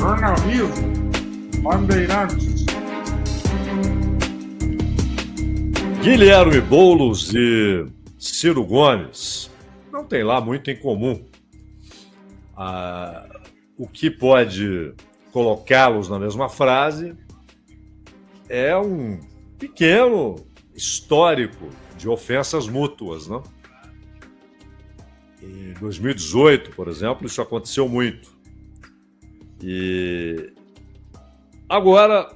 Jornalismo Bandeirantes. Guilherme Boulos e Ciro Gomes não tem lá muito em comum. O que pode colocá-los na mesma frase é um pequeno histórico de ofensas mútuas, não? Em 2018, por exemplo, isso aconteceu muito. E agora,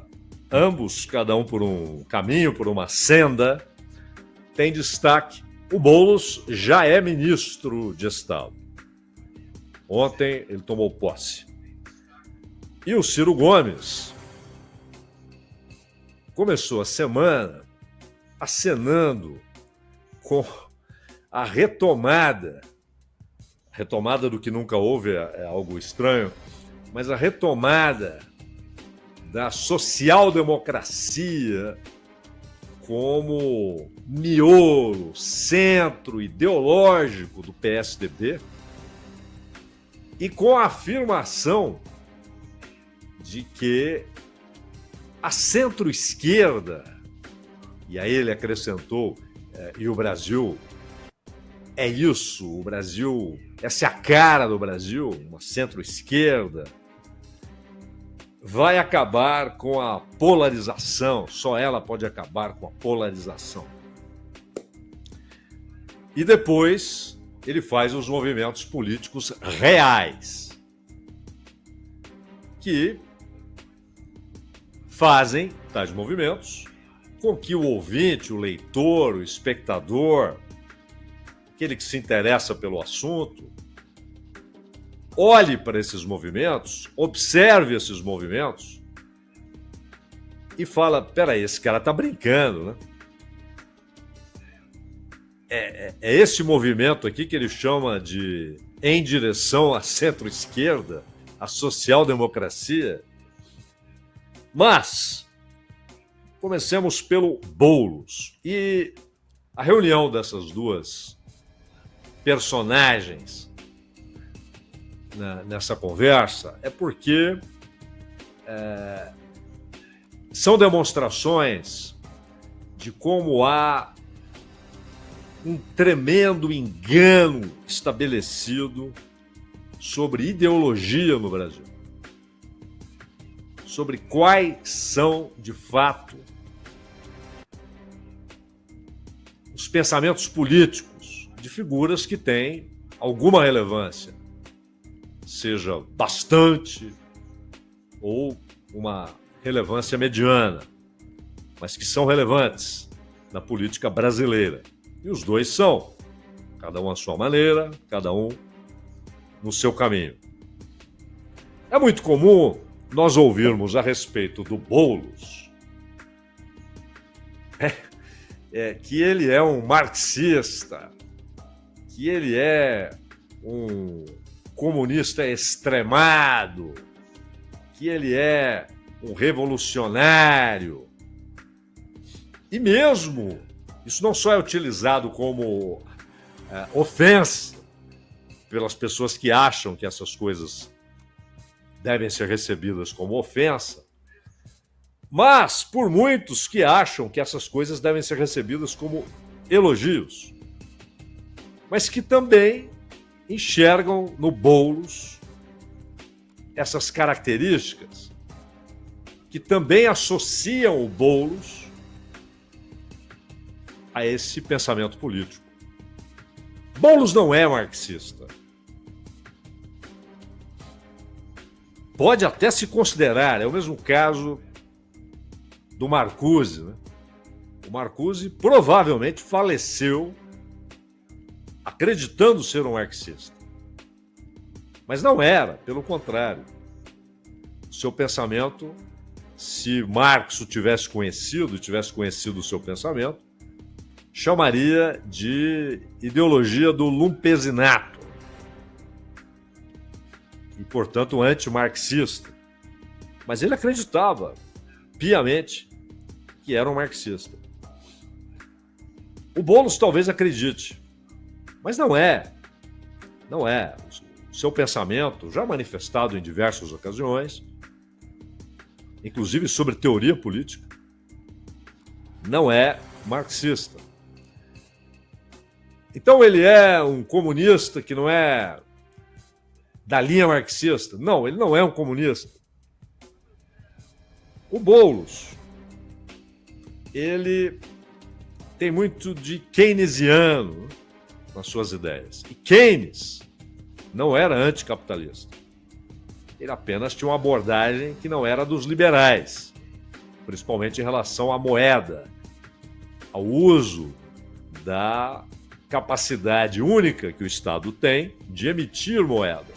ambos, cada um por um caminho, por uma senda, tem destaque. O Boulos já é ministro de Estado. Ontem ele tomou posse. E o Ciro Gomes começou a semana acenando com a retomada do que nunca houve, é algo estranho, mas a retomada da social-democracia como miolo, centro ideológico do PSDB, e com a afirmação de que a centro-esquerda, e aí ele acrescentou, e o Brasil é isso, o Brasil, essa é a cara do Brasil, uma centro-esquerda, vai acabar com a polarização, só ela pode acabar com a polarização. E depois ele faz os movimentos políticos reais, que fazem tais movimentos com que o ouvinte, o leitor, o espectador, aquele que se interessa pelo assunto, olhe para esses movimentos, observe esses movimentos e fala, peraí, esse cara tá brincando, né? É esse movimento aqui que ele chama de em direção à centro-esquerda, à social-democracia. Mas comecemos pelo Boulos. E a reunião dessas duas personagens nessa conversa é porque são demonstrações de como há um tremendo engano estabelecido sobre ideologia no Brasil, sobre quais são, de fato, os pensamentos políticos de figuras que têm alguma relevância, seja bastante ou uma relevância mediana, mas que são relevantes na política brasileira. E os dois são, cada um à sua maneira, cada um no seu caminho. É muito comum nós ouvirmos a respeito do Boulos que ele é um marxista, que ele é um comunista extremado, que ele é um revolucionário. E mesmo isso não só é utilizado como ofensa pelas pessoas que acham que essas coisas devem ser recebidas como ofensa, mas por muitos que acham que essas coisas devem ser recebidas como elogios, mas que também enxergam no Boulos essas características, que também associam o Boulos a esse pensamento político. Boulos não é marxista. Pode até se considerar, é o mesmo caso do Marcuse, né? O Marcuse provavelmente faleceu acreditando ser um marxista. Mas não era, pelo contrário. O seu pensamento, se Marx o tivesse conhecido o seu pensamento, chamaria de ideologia do lumpesinato e, portanto, anti-marxista. Mas ele acreditava piamente que era um marxista. O Boulos talvez acredite, mas não é. Não é. O seu pensamento, já manifestado em diversas ocasiões, inclusive sobre teoria política, não é marxista. Então ele é um comunista que não é da linha marxista? Não, ele não é um comunista. O Boulos, ele tem muito de keynesiano nas suas ideias. E Keynes não era anticapitalista. Ele apenas tinha uma abordagem que não era dos liberais, principalmente em relação à moeda, ao uso da capacidade única que o Estado tem de emitir moeda,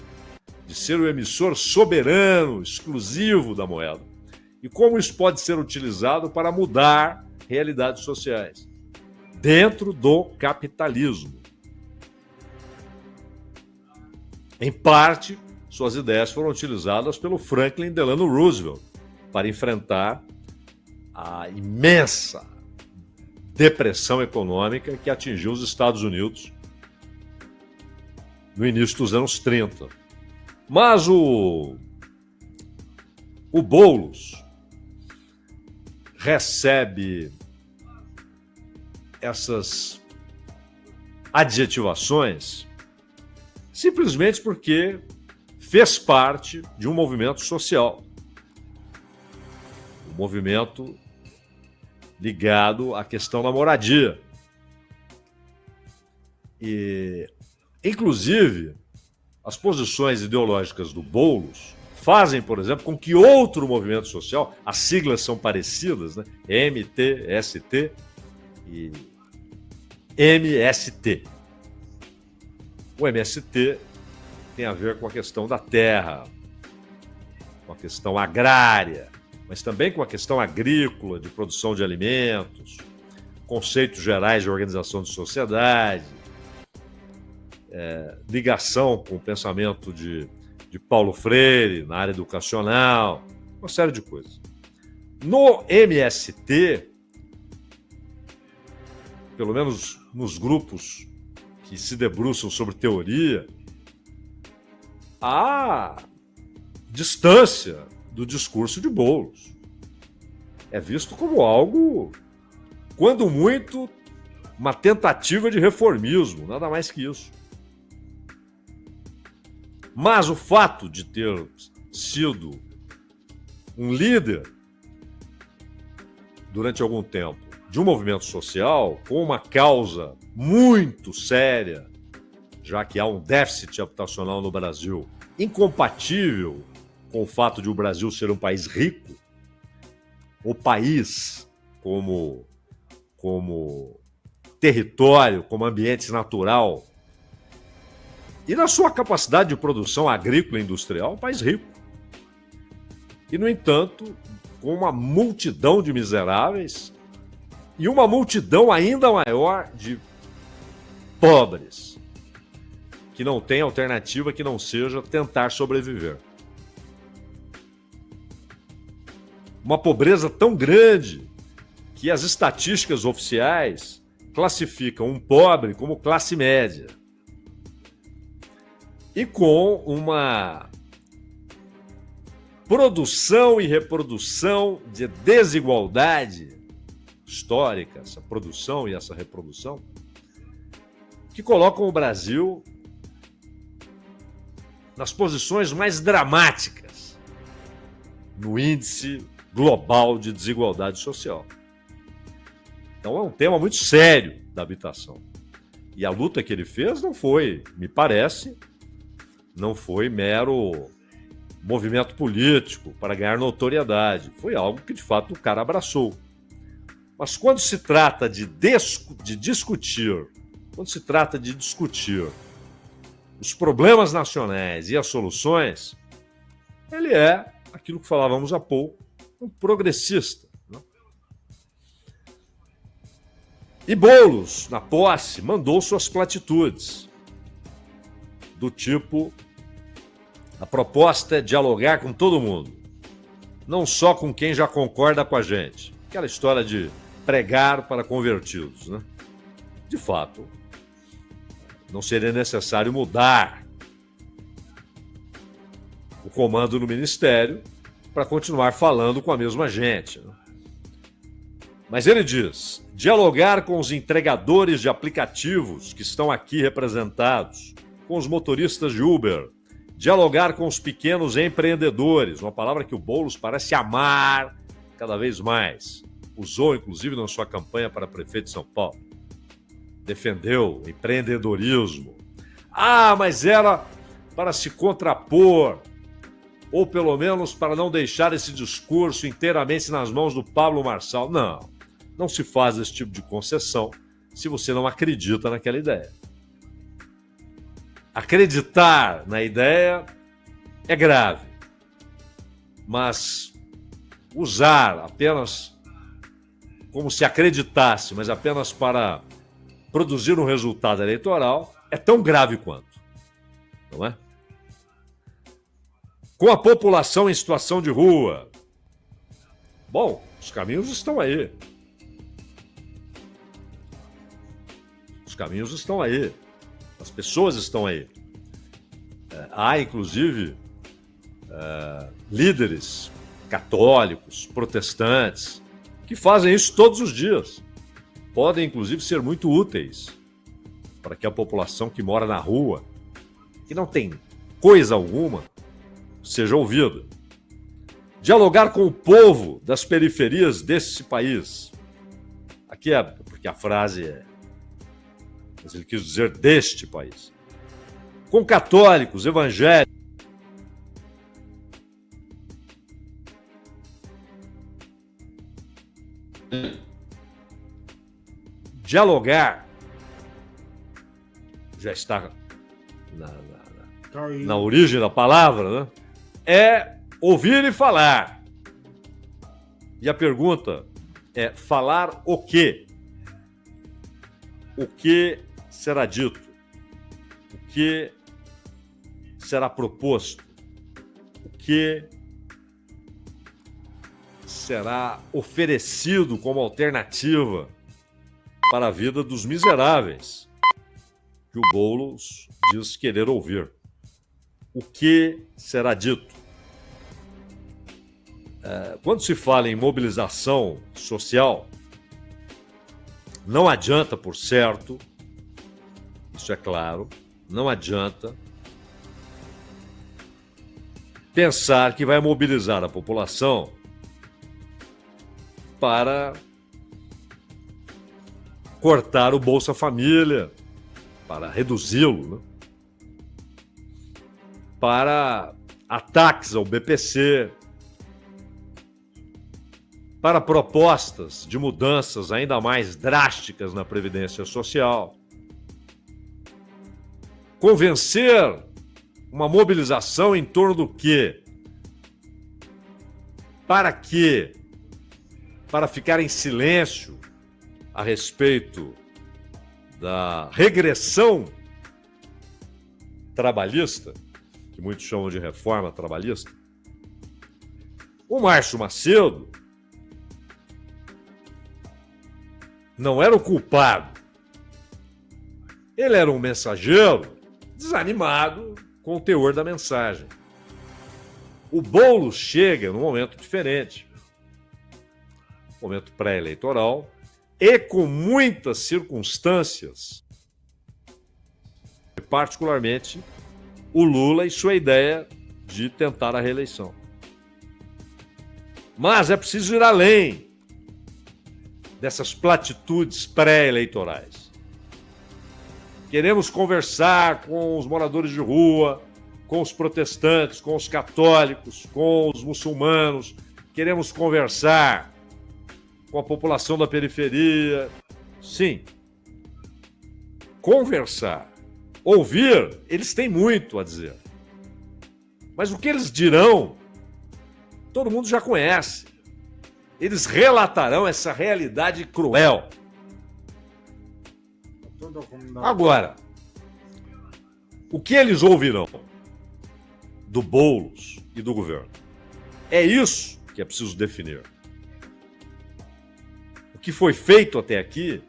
de ser o emissor soberano, exclusivo da moeda, e como isso pode ser utilizado para mudar realidades sociais dentro do capitalismo. Em parte, suas ideias foram utilizadas pelo Franklin Delano Roosevelt para enfrentar a imensa depressão econômica que atingiu os Estados Unidos no início dos anos 30. Mas o Boulos recebe essas adjetivações simplesmente porque fez parte de um movimento social. Um movimento ligado à questão da moradia. E, inclusive, as posições ideológicas do Boulos fazem, por exemplo, com que outro movimento social, as siglas são parecidas, né? MTST e MST. O MST tem a ver com a questão da terra, com a questão agrária, mas também com a questão agrícola, de produção de alimentos, conceitos gerais de organização de sociedade, ligação com o pensamento de Paulo Freire na área educacional, uma série de coisas. No MST, pelo menos nos grupos que se debruçam sobre teoria, há distância do discurso de Boulos. É visto como algo, quando muito, uma tentativa de reformismo, nada mais que isso. Mas o fato de ter sido um líder durante algum tempo de um movimento social com uma causa muito séria, já que há um déficit habitacional no Brasil, incompatível com o fato de o Brasil ser um país rico, o país como território, como ambiente natural, e na sua capacidade de produção agrícola e industrial, um país rico. E, no entanto, com uma multidão de miseráveis e uma multidão ainda maior de pobres, que não tem alternativa que não seja tentar sobreviver. Uma pobreza tão grande que as estatísticas oficiais classificam um pobre como classe média. E com uma produção e reprodução de desigualdade histórica, essa produção e essa reprodução, que colocam o Brasil nas posições mais dramáticas no índice global de desigualdade social. Então é um tema muito sério da habitação. E a luta que ele fez não foi, me parece, não foi mero movimento político para ganhar notoriedade. Foi algo que, de fato, o cara abraçou. Mas quando se trata de discutir os problemas nacionais e as soluções, ele é, aquilo que falávamos há pouco, um progressista. Né? E Boulos, na posse, mandou suas platitudes, do tipo: a proposta é dialogar com todo mundo, não só com quem já concorda com a gente. Aquela história de pregar para convertidos, né? De fato, não seria necessário mudar comando no ministério para continuar falando com a mesma gente. Mas ele diz: dialogar com os entregadores de aplicativos que estão aqui representados, com os motoristas de Uber, dialogar com os pequenos empreendedores, uma palavra que o Boulos parece amar cada vez mais. Usou, inclusive, na sua campanha para prefeito de São Paulo. Defendeu o empreendedorismo. Mas era para se contrapor, ou pelo menos para não deixar esse discurso inteiramente nas mãos do Pablo Marçal. Não se faz esse tipo de concessão se você não acredita naquela ideia. Acreditar na ideia é grave, mas usar apenas como se acreditasse, mas apenas para produzir um resultado eleitoral, é tão grave quanto, não é? Com a população em situação de rua, bom, os caminhos estão aí. Os caminhos estão aí. As pessoas estão aí. Há, inclusive, líderes católicos, protestantes, que fazem isso todos os dias. Podem, inclusive, ser muito úteis para que a população que mora na rua, que não tem coisa alguma, seja ouvida. Dialogar com o povo das periferias desse país. Aqui é porque a frase é... mas ele quis dizer deste país. Com católicos, evangélicos. Dialogar já está na origem da palavra, né? É ouvir e falar. E a pergunta é: falar o quê? O que será dito? O que será proposto? O que será oferecido como alternativa para a vida dos miseráveis que o Boulos diz querer ouvir? O que será dito? Quando se fala em mobilização social, não adianta, por certo, isso é claro, não adianta pensar que vai mobilizar a população para cortar o Bolsa Família, para reduzi-lo, né? Para ataques ao BPC, para propostas de mudanças ainda mais drásticas na Previdência Social. Convencer uma mobilização em torno do quê? Para quê? Para ficar em silêncio a respeito da regressão trabalhista, que muitos chamam de reforma trabalhista. O Márcio Macedo não era o culpado. Ele era um mensageiro desanimado com o teor da mensagem. O Boulos chega num momento diferente, momento pré-eleitoral, e com muitas circunstâncias, particularmente o Lula e sua ideia de tentar a reeleição. Mas é preciso ir além dessas platitudes pré-eleitorais. Queremos conversar com os moradores de rua, com os protestantes, com os católicos, com os muçulmanos. Queremos conversar com a população da periferia. Sim. Conversar. Ouvir, eles têm muito a dizer. Mas o que eles dirão, todo mundo já conhece. Eles relatarão essa realidade cruel. Agora, o que eles ouvirão do Boulos e do governo? É isso que é preciso definir. O que foi feito até aqui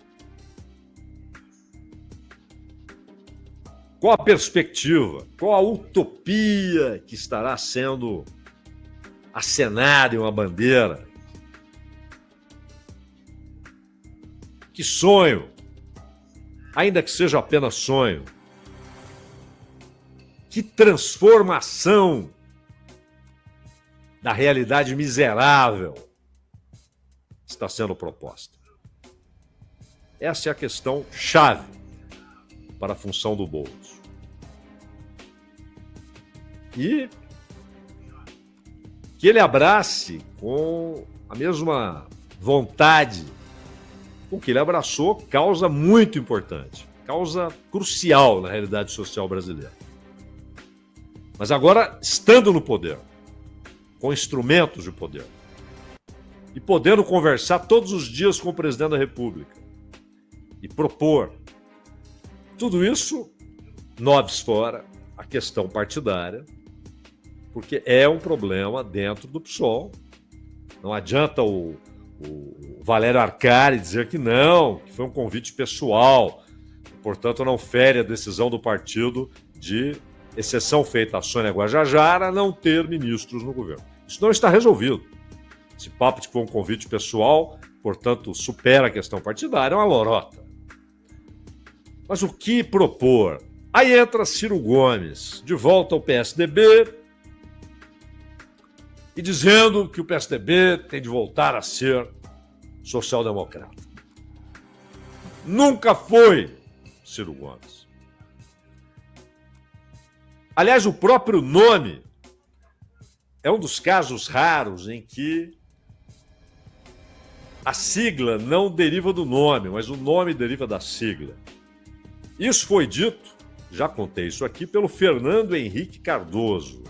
Qual a perspectiva? Qual a utopia que estará sendo acenada em uma bandeira? Que sonho, ainda que seja apenas sonho, que transformação da realidade miserável está sendo proposta? Essa é a questão chave para a função do Boulos. E que ele abrace com a mesma vontade com que ele abraçou causa muito importante, causa crucial na realidade social brasileira. Mas agora, estando no poder, com instrumentos de poder, e podendo conversar todos os dias com o presidente da República e propor tudo isso, nobis fora a questão partidária, porque é um problema dentro do PSOL. Não adianta o Valério Arcari dizer que não, que foi um convite pessoal, portanto não fere a decisão do partido de, exceção feita a Sônia Guajajara, não ter ministros no governo. Isso não está resolvido. Esse papo de que foi um convite pessoal, portanto, supera a questão partidária, é uma lorota. Mas o que propor? Aí entra Ciro Gomes, de volta ao PSDB, e dizendo que o PSDB tem de voltar a ser social-democrata. Nunca foi Ciro Gomes. Aliás, o próprio nome é um dos casos raros em que a sigla não deriva do nome, mas o nome deriva da sigla. Isso foi dito, já contei isso aqui, pelo Fernando Henrique Cardoso,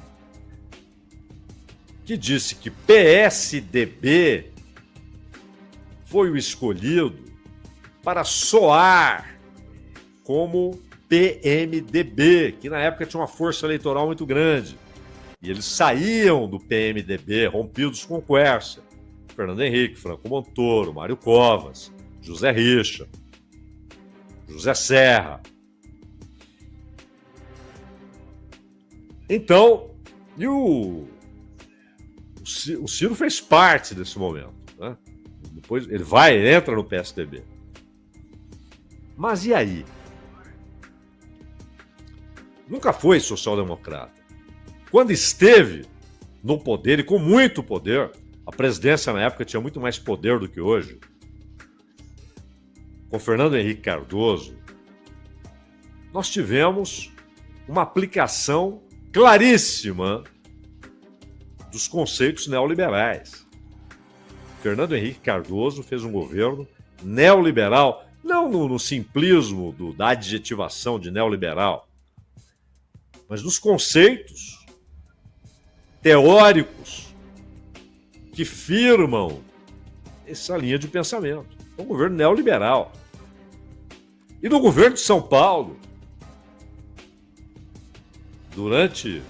que disse que PSDB foi o escolhido para soar como PMDB, que na época tinha uma força eleitoral muito grande. E eles saíam do PMDB rompidos com Quércia. Fernando Henrique, Franco Montoro, Mário Covas, José Richa, José Serra. Então, e o Ciro fez parte desse momento, né? Depois ele entra no PSDB. Mas e aí? Nunca foi social-democrata. Quando esteve no poder, e com muito poder, a presidência na época tinha muito mais poder do que hoje, com Fernando Henrique Cardoso, nós tivemos uma aplicação claríssima dos conceitos neoliberais. Fernando Henrique Cardoso fez um governo neoliberal, não no simplismo da adjetivação de neoliberal, mas nos conceitos teóricos que firmam essa linha de pensamento. É um governo neoliberal. E no governo de São Paulo, durante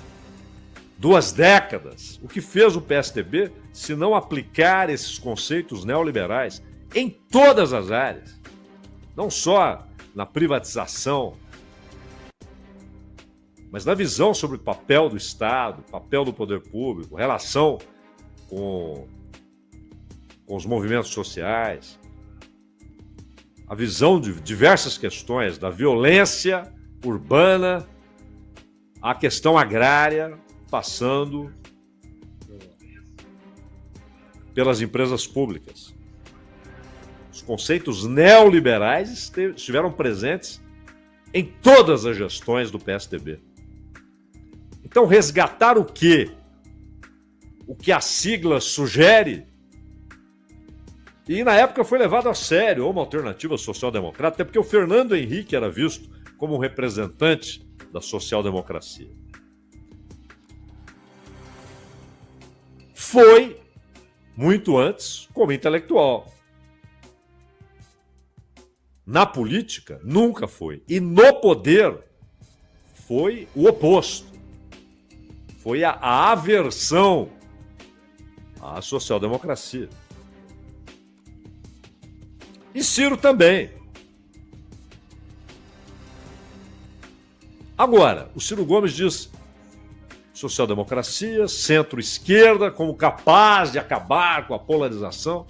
2 décadas, o que fez o PSDB se não aplicar esses conceitos neoliberais em todas as áreas, não só na privatização, mas na visão sobre o papel do Estado, papel do poder público, relação com os movimentos sociais, a visão de diversas questões, da violência urbana à questão agrária, passando pelas empresas públicas. Os conceitos neoliberais estiveram presentes em todas as gestões do PSDB. Então, resgatar o quê? O que a sigla sugere? E na época foi levado a sério, uma alternativa social-democrata, até porque o Fernando Henrique era visto como um representante da social-democracia. Foi, muito antes, como intelectual. Na política, nunca foi. E no poder, foi o oposto. Foi a aversão à social-democracia. E Ciro também. Agora, o Ciro Gomes diz social-democracia, centro-esquerda como capaz de acabar com a polarização.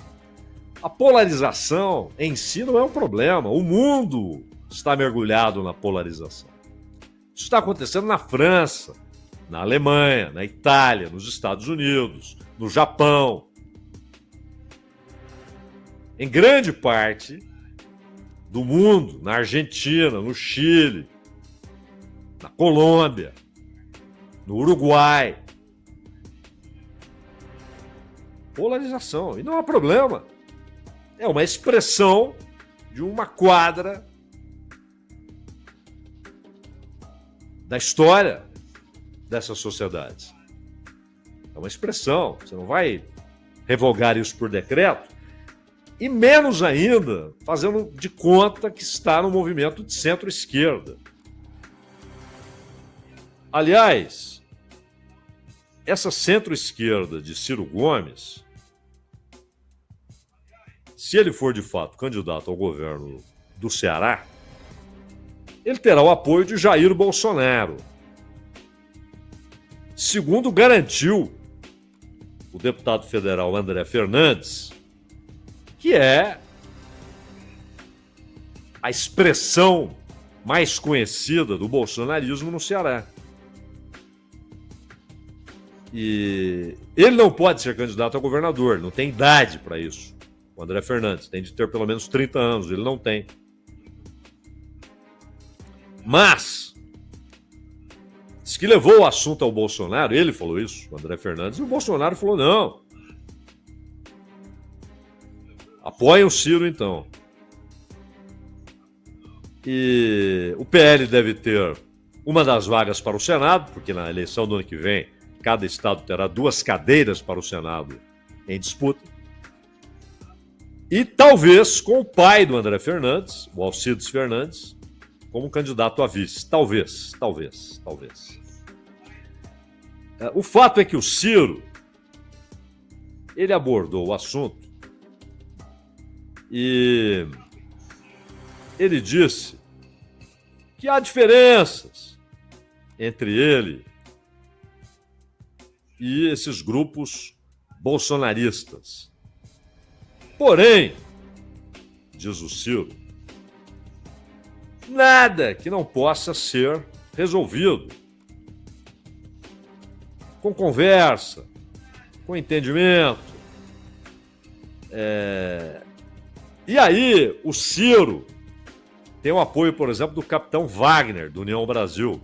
A polarização em si não é um problema. O mundo está mergulhado na polarização. Isso está acontecendo na França, na Alemanha, na Itália, nos Estados Unidos, no Japão. Em grande parte do mundo, na Argentina, no Chile, na Colômbia, no Uruguai. Polarização. E não há problema. É uma expressão de uma quadra da história dessas sociedades. É uma expressão. Você não vai revogar isso por decreto. E menos ainda fazendo de conta que está no movimento de centro-esquerda. Aliás, essa centro-esquerda de Ciro Gomes, se ele for de fato candidato ao governo do Ceará, ele terá o apoio de Jair Bolsonaro. Segundo garantiu o deputado federal André Fernandes, que é a expressão mais conhecida do bolsonarismo no Ceará. E ele não pode ser candidato a governador, não tem idade para isso. O André Fernandes tem de ter pelo menos 30 anos, ele não tem. Mas, diz que levou o assunto ao Bolsonaro, ele falou isso, o André Fernandes, e o Bolsonaro falou não. Apoiem o Ciro, então. E o PL deve ter uma das vagas para o Senado, porque na eleição do ano que vem, cada estado terá 2 cadeiras para o Senado em disputa. E talvez com o pai do André Fernandes, o Alcides Fernandes, como candidato a vice. Talvez. O fato é que o Ciro, ele abordou o assunto e ele disse que há diferenças entre ele e esses grupos bolsonaristas. Porém, diz o Ciro, nada que não possa ser resolvido com conversa, com entendimento. E aí, o Ciro tem o apoio, por exemplo, do capitão Wagner, do União Brasil,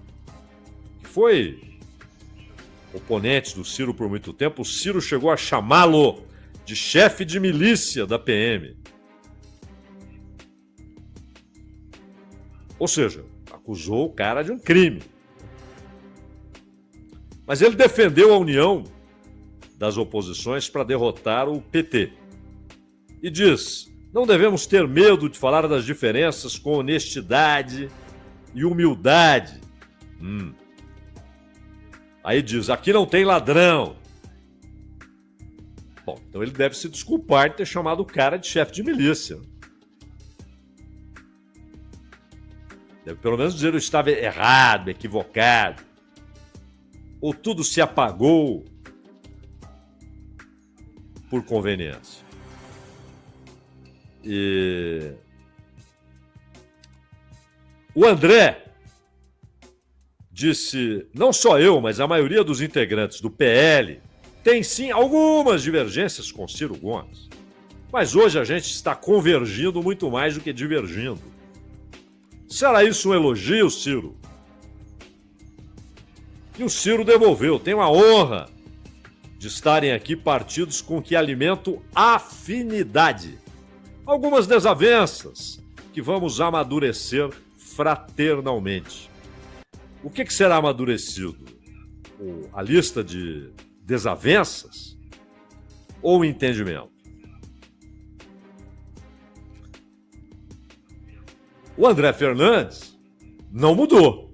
que foi oponente do Ciro por muito tempo. O Ciro chegou a chamá-lo de chefe de milícia da PM. Ou seja, acusou o cara de um crime. Mas ele defendeu a união das oposições para derrotar o PT. E diz, não devemos ter medo de falar das diferenças com honestidade e humildade. Aí diz, aqui não tem ladrão. Bom, então ele deve se desculpar de ter chamado o cara de chefe de milícia. Deve pelo menos dizer que eu estava errado, equivocado. Ou tudo se apagou por conveniência. E o André disse, não só eu, mas a maioria dos integrantes do PL tem sim algumas divergências com Ciro Gomes. Mas hoje a gente está convergindo muito mais do que divergindo. Será isso um elogio, Ciro? E o Ciro devolveu. Tenho a honra de estarem aqui partidos com que alimento afinidade. Algumas desavenças que vamos amadurecer fraternalmente. O que será amadurecido? A lista de desavenças ou o entendimento? O André Fernandes não mudou.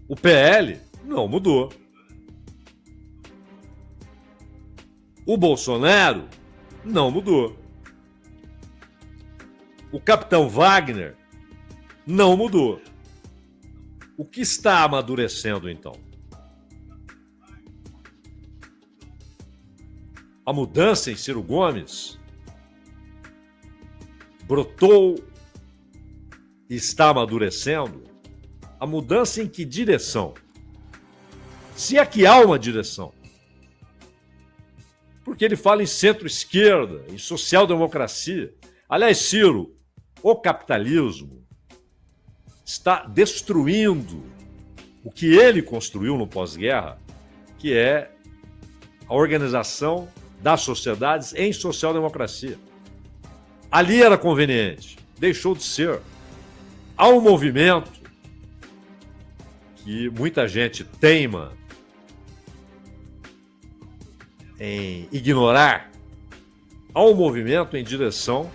O PL não mudou. O Bolsonaro não mudou. O capitão Wagner não mudou. O que está amadurecendo, então? A mudança em Ciro Gomes brotou e está amadurecendo. A mudança em que direção? Se é que há uma direção. Porque ele fala em centro-esquerda, em social-democracia. Aliás, Ciro, o capitalismo está destruindo o que ele construiu no pós-guerra, que é a organização das sociedades em social-democracia. Ali era conveniente, deixou de ser. Há um movimento que muita gente teima em ignorar. Há um movimento em direção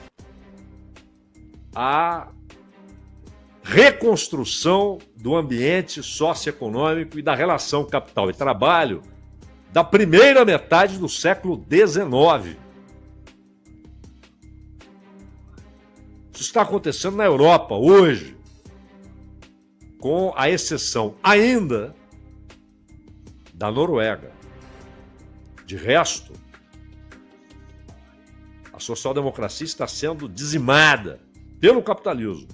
à reconstrução do ambiente socioeconômico e da relação capital e trabalho da primeira metade do século XIX. Isso está acontecendo na Europa hoje, com a exceção ainda da Noruega. De resto, a social-democracia está sendo dizimada pelo capitalismo.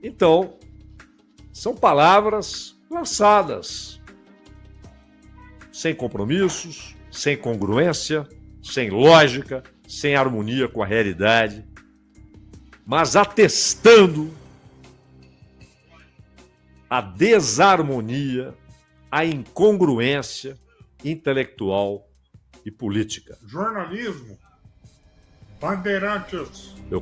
Então, são palavras lançadas, sem compromissos, sem congruência, sem lógica, sem harmonia com a realidade, mas atestando a desarmonia, a incongruência intelectual e política. Jornalismo, Bandeirantes.